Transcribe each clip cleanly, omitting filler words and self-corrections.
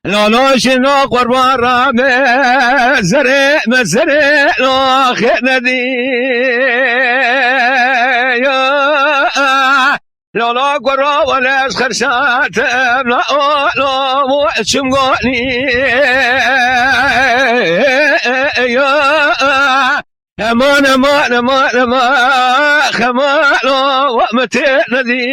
لا شنو قربان رامي زرع مزرع لا خندي لا قرا ولا خرشات لا مو شمقوني ما خمالو ومتندي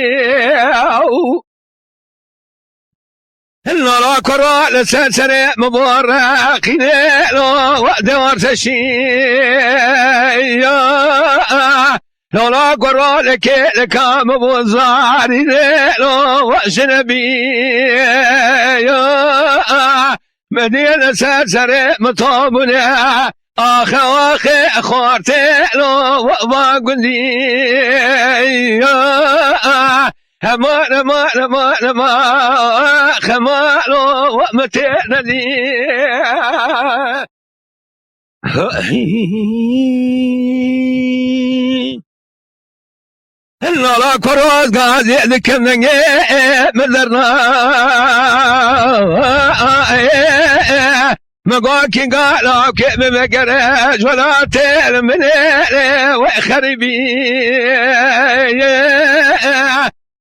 لا كرا لسلسلة مباركين لا ودور تشي لا كرا لك مبوزاري لا وجنبي مدينة سلسلة مطابنا آخي أخواتي لا وباقلي ما خمالو ومتندي لا كروز قاعد يذكر من درنا مقاكي قالوا كيف مقرج ولا تير من وخربي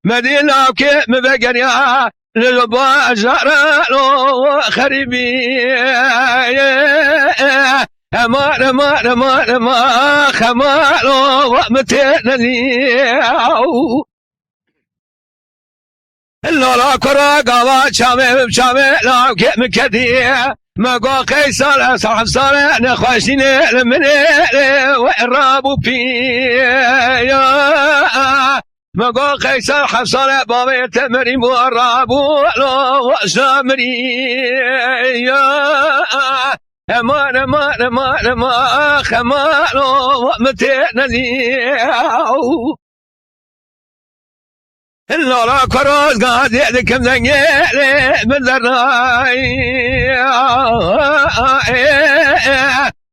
مدينة كيف مبقريا للبا جرالو خربي ما خمالو ومتندي لا كرا قوات شامل لا كيف مكدي مقا قيصر صاحب صار نخوشين من وإرابو بي مقا قيصر حصل بابي تمري مورابو وزامري ما خمالو ومتندي لا كروز قاعد يدكم ذنجيلي من ذراي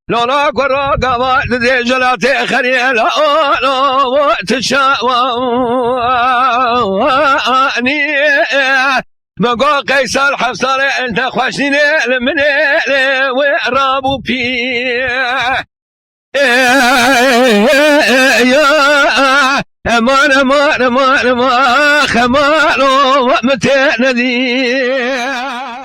لا كروز قاعد ذي جلاتي خريل لا وتشاواني مقا قيصر حصل انت خوشيني من وإرابو بي ما خمالو ومتندي